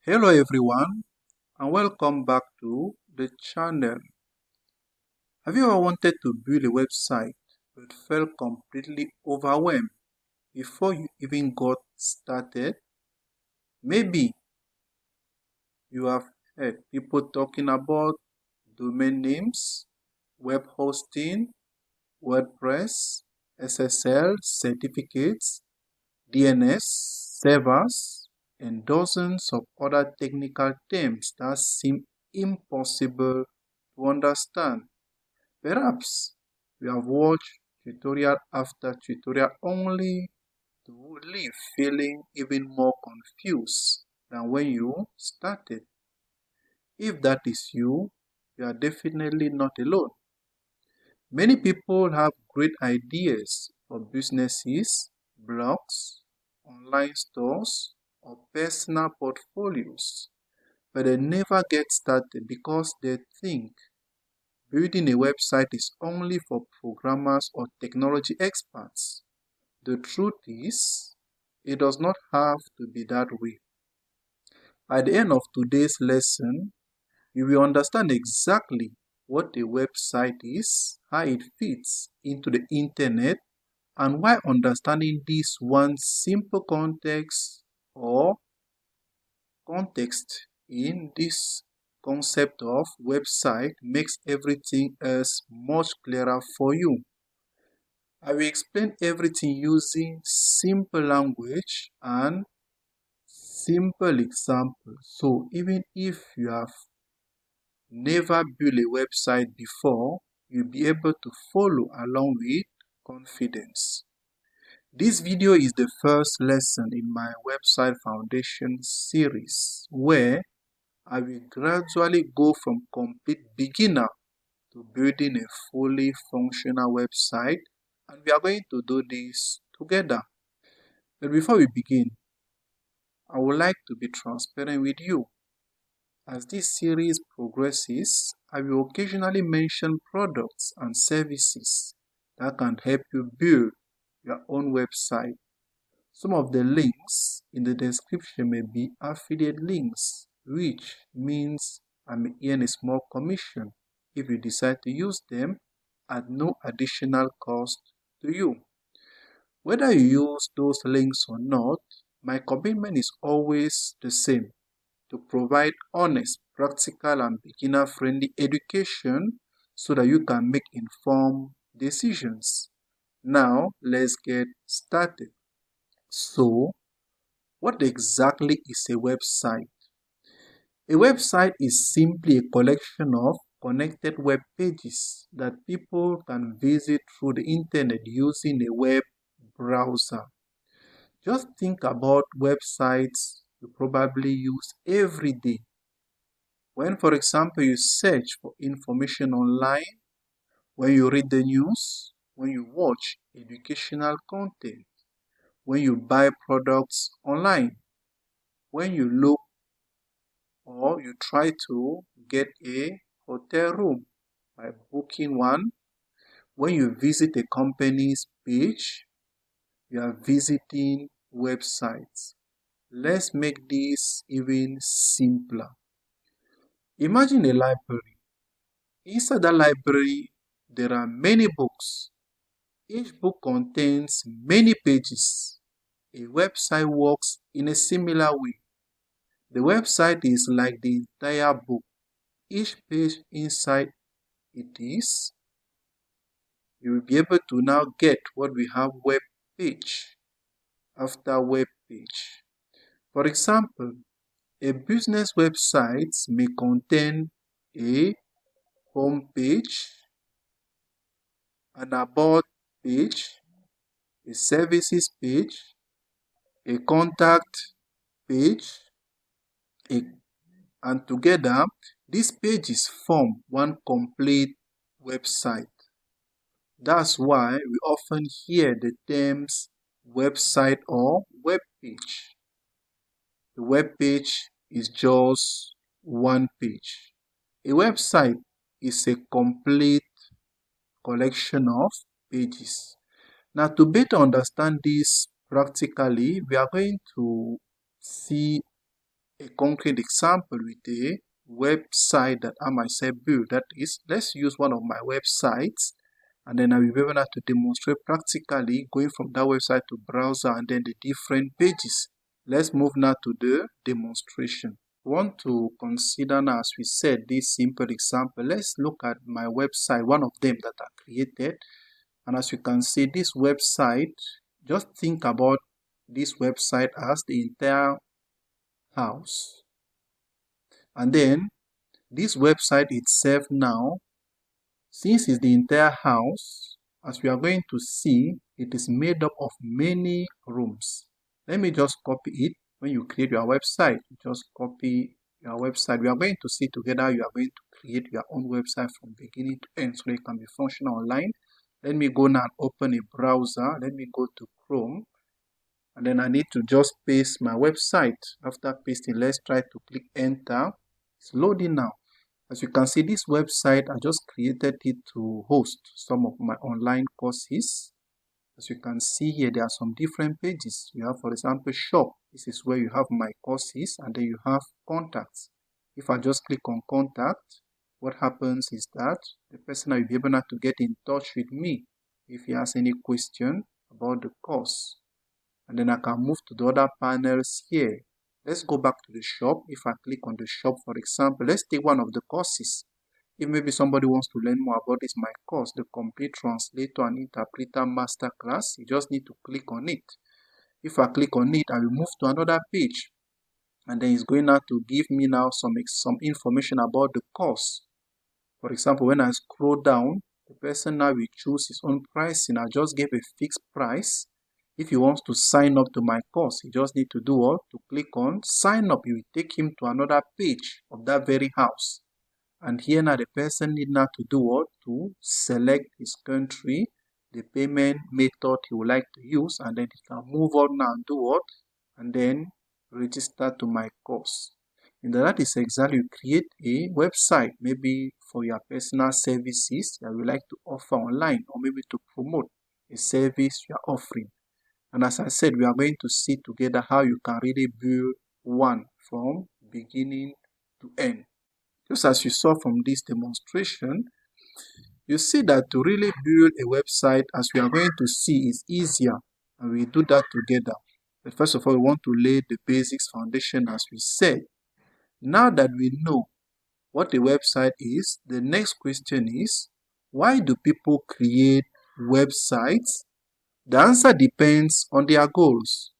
Hello everyone and welcome back to the channel. Have you ever wanted to build a website but felt completely overwhelmed before you even got started? Maybe you have heard people talking about domain names, web hosting, WordPress, SSL certificates, DNS servers, and dozens of other technical terms that seem impossible to understand. Perhaps you have watched tutorial after tutorial only to leave feeling even more confused than when you started. If that is you, you are definitely not alone. Many people have great ideas for businesses, blogs, online stores, or personal portfolios, but they never get started because they think building a website is only for programmers or technology experts. The truth is, it does not have to be that way. By the end of today's lesson, you will understand exactly what a website is, how it fits into the internet, and why understanding this one simple context in this concept of website makes everything else much clearer for you. I will explain everything using simple language and simple examples. So even if you have never built a website before, you'll be able to follow along with confidence. This video is the first lesson in my website foundation series where I will gradually go from complete beginner to building a fully functional website, and we are going to do this together. But before we begin, I would like to be transparent with you. As this series progresses, I will occasionally mention products and services that can help you build your own website. Some of the links in the description may be affiliate links, which means I may earn a small commission if you decide to use them at no additional cost to you. Whether you use those links or not, my commitment is always the same: to provide honest, practical, and beginner-friendly education so that you can make informed decisions. Now, let's get started. So, what exactly is a website? A website is simply a collection of connected web pages that people can visit through the internet using a web browser. Just think about websites you probably use every day. When, for example, you search for information online, when you read the news, when you watch educational content, when you buy products online, when you look or you try to get a hotel room by booking one, when you visit a company's page, you are visiting websites. Let's make this even simpler. Imagine a library. Inside the library, there are many books. Each book contains many pages. A website works in a similar way. The website is like the entire book. Each page inside it is, you will be able to now get what we have web page after web page. For example, a business website may contain a home page, an about page, a services page, a contact page, and together these pages form one complete website. That's why we often hear the terms website or web page. The web page is just one page. A website is a complete collection of pages. Now, to better understand this practically, we are going to see a concrete example with a website that I myself built. That is, let's use one of my websites, and then I will be able to demonstrate practically going from that website to browser and then the different pages. Let's move now to the demonstration. We want to consider now, as we said, this simple example. Let's look at my website, one of them that I created. And as you can see, this website, just think about this website as the entire house. And then this website itself now, since it's the entire house, as we are going to see, it is made up of many rooms. Let me just copy it. When you create your website, just copy your website. We are going to see together you are going to create your own website from beginning to end so it can be functional online. Let me go now and open a browser. Let me go to Chrome. And then I need to just paste my website. After pasting, let's try to click enter. It's loading now. As you can see, this website, I just created it to host some of my online courses. As you can see here, there are some different pages. You have, for example, shop. This is where you have my courses, and then you have contacts. If I just click on contact, what happens is that the person will be able to get in touch with me if he has any question about the course. And then I can move to the other panels here. Let's go back to the shop. If I click on the shop, for example, let's take one of the courses. If maybe somebody wants to learn more about this, my course, the Complete Translator and Interpreter Masterclass, you just need to click on it. If I click on it, I will move to another page. And then it's going now to give me now some information about the course. For example, when I scroll down, the person now will choose his own pricing. I just gave a fixed price. If he wants to sign up to my course, he just need to do what? To click on sign up. It will take him to another page of that very house. And here now the person need now to do what? To select his country, the payment method he would like to use, and then he can move on now and do what? And then register to my course. And that is exactly, you create a website, maybe for your personal services that you like to offer online, or maybe to promote a service you are offering. And as I said, we are going to see together how you can really build one from beginning to end. Just as you saw from this demonstration, you see that to really build a website, as we are going to see, is easier. And we do that together. But first of all, we want to lay the basics foundation, as we said. Now that we know what a website is, the next question is, why do people create websites? The answer depends on their goals.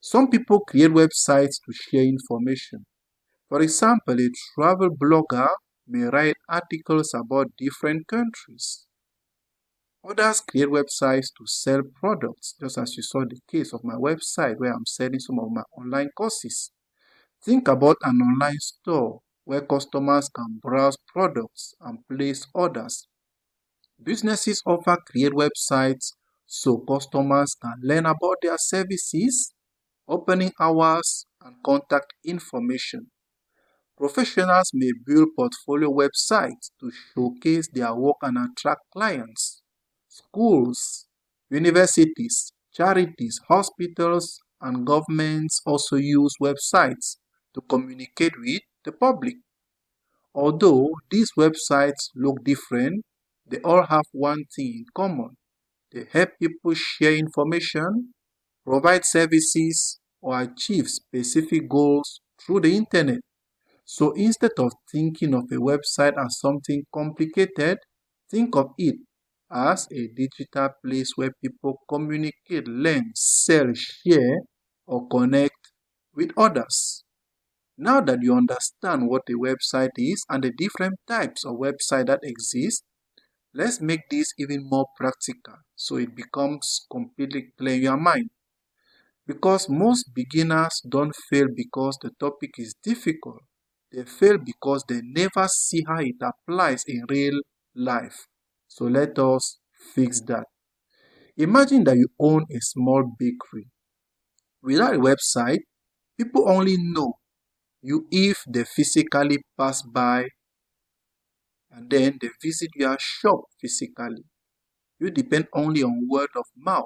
Some people create websites to share information. For example, a travel blogger may write articles about different countries. Others create websites to sell products, just as you saw the case of my website where I'm selling some of my online courses. Think about an online store where customers can browse products and place orders. Businesses often create websites so customers can learn about their services, opening hours, and contact information. Professionals may build portfolio websites to showcase their work and attract clients. Schools, universities, charities, hospitals, and governments also use websites to communicate with the public. Although these websites look different, they all have one thing in common. They help people share information, provide services, or achieve specific goals through the internet. So instead of thinking of a website as something complicated, think of it as a digital place where people communicate, learn, sell, share, or connect with others. Now that you understand what a website is and the different types of website that exist, let's make this even more practical so it becomes completely clear in your mind. Because most beginners don't fail because the topic is difficult. They fail because they never see how it applies in real life. So let us fix that. Imagine that you own a small bakery. Without a website, people only know you if they physically pass by and then they visit your shop physically. You depend only on word of mouth.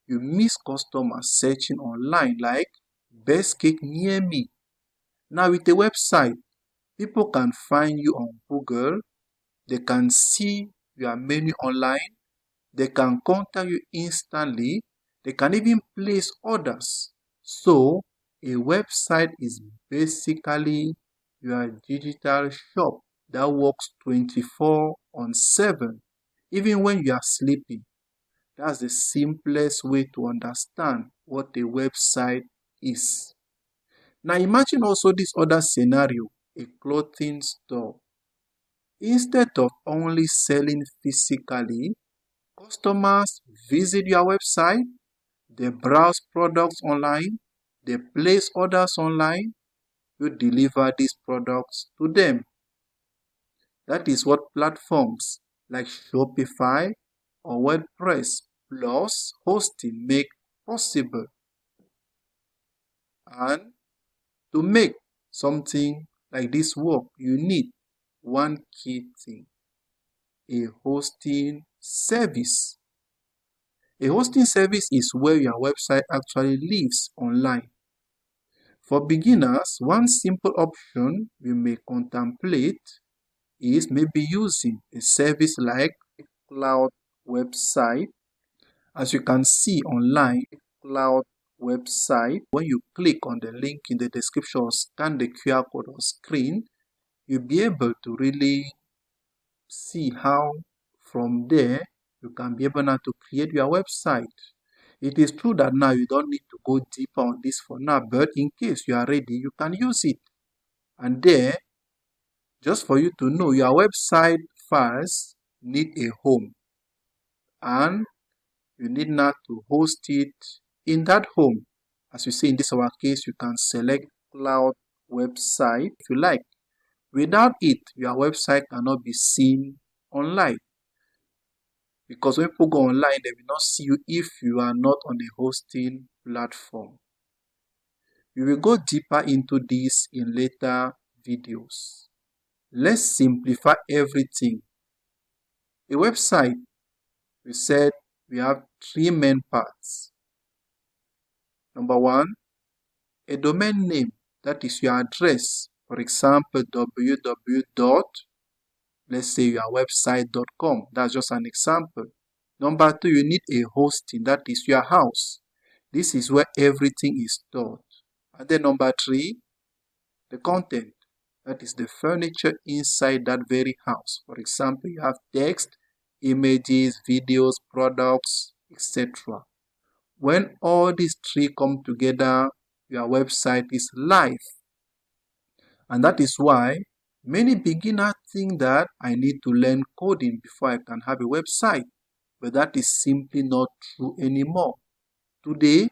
You miss customers searching online like best cake near me. Now with a website, people can find you on Google, they can see your menu online, they can contact you instantly, they can even place orders. So a website is basically your digital shop that works 24/7, even when you are sleeping. That's the simplest way to understand what a website is. Now imagine also this other scenario, a clothing store. Instead of only selling physically, customers visit your website, they browse products online, they place orders online, you deliver these products to them. That is what platforms like Shopify or WordPress plus hosting make possible. And to make something like this work, you need one key thing: a hosting service. A hosting service is where your website actually lives online. For beginners, one simple option you may contemplate is maybe using a service like Cloud Website. As you can see online, Cloud Website, when you click on the link in the description or scan the QR code on screen, you'll be able to really see how from there you can be able now to create your website. It is true that now you don't need to go deeper on this for now, but in case you are ready, you can use it. And there, just for you to know, your website first need a home, and you need now to host it in that home. As you see in this our case, you can select Cloud Website if you like. Without it, your website cannot be seen online, because when people go online, they will not see you if you are not on a hosting platform. We will go deeper into this in later videos. Let's simplify everything. A website, we said we have three main parts. Number one, a domain name, that is your address. For example, www. Let's say your website.com. That's just an example. Number two, you need a hosting, that is your house. This is where everything is stored. And then number three, the content, that is the furniture inside that very house. For example, you have text, images, videos, products, etc. When all these three come together, your website is live. And that is why many beginners think that I need to learn coding before I can have a website. But that is simply not true anymore. Today,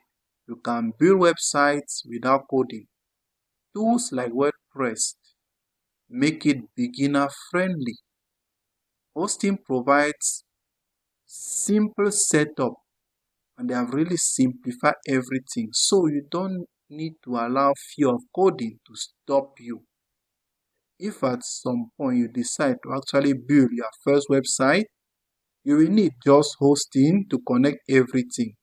you can build websites without coding. Tools like WordPress make it beginner friendly. Hosting provides simple setup, and they have really simplified everything, so you don't need to allow fear of coding to stop you. If at some point you decide to actually build your first website, you will need just hosting to connect everything.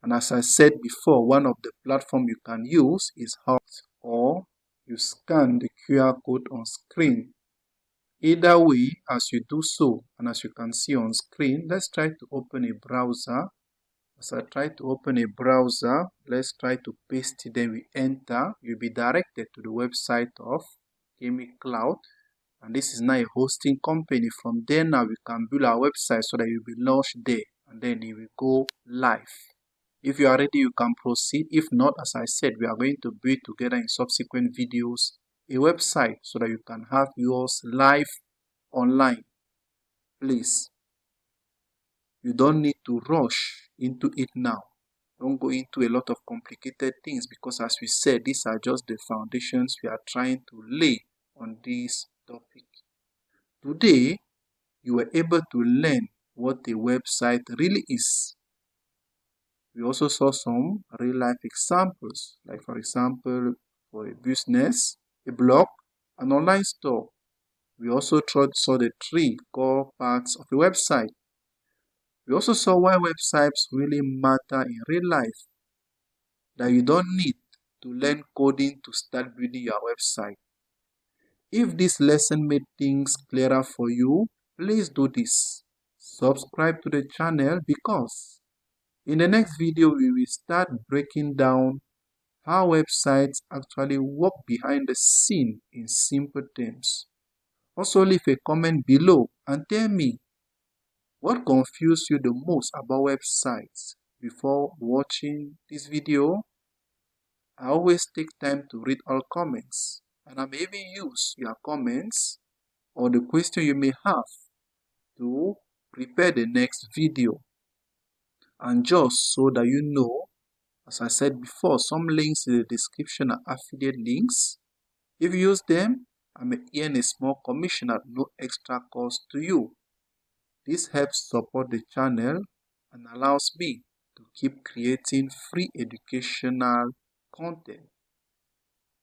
And as I said before, one of the platforms you can use is Hot, or you scan the QR code on screen. Either way, as you do so, and as you can see on screen, let's try to open a browser. As I try to open a browser, let's try to paste it, then we enter. You'll be directed to the website of Gaming Cloud, and this is now a hosting company. From there now we can build our website so that you'll be launched there, and then it will go live. If you are ready, you can proceed. If not, as I said, we are going to build together in subsequent videos a website so that you can have yours live online. Please, you don't need to rush into it now. Don't go into a lot of complicated things, because as we said, these are just the foundations we are trying to lay on this topic. Today, you were able to learn what a website really is. We also saw some real-life examples, like for example, for a business, a blog, an online store. We also saw the three core parts of a website. We also saw why websites really matter in real life, that you don't need to learn coding to start building your website. If this lesson made things clearer for you, please do this. Subscribe to the channel because in the next video we will start breaking down how websites actually work behind the scene in simple terms. Also leave a comment below and tell me what confused you the most about websites. Before watching this video, I always take time to read all comments, and I may even use your comments or the question you may have to prepare the next video. And just so that you know, as I said before, some links in the description are affiliate links. If you use them, I may earn a small commission at no extra cost to you. This helps support the channel and allows me to keep creating free educational content.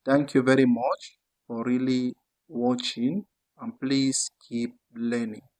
Thank you very much for really watching, and please keep learning.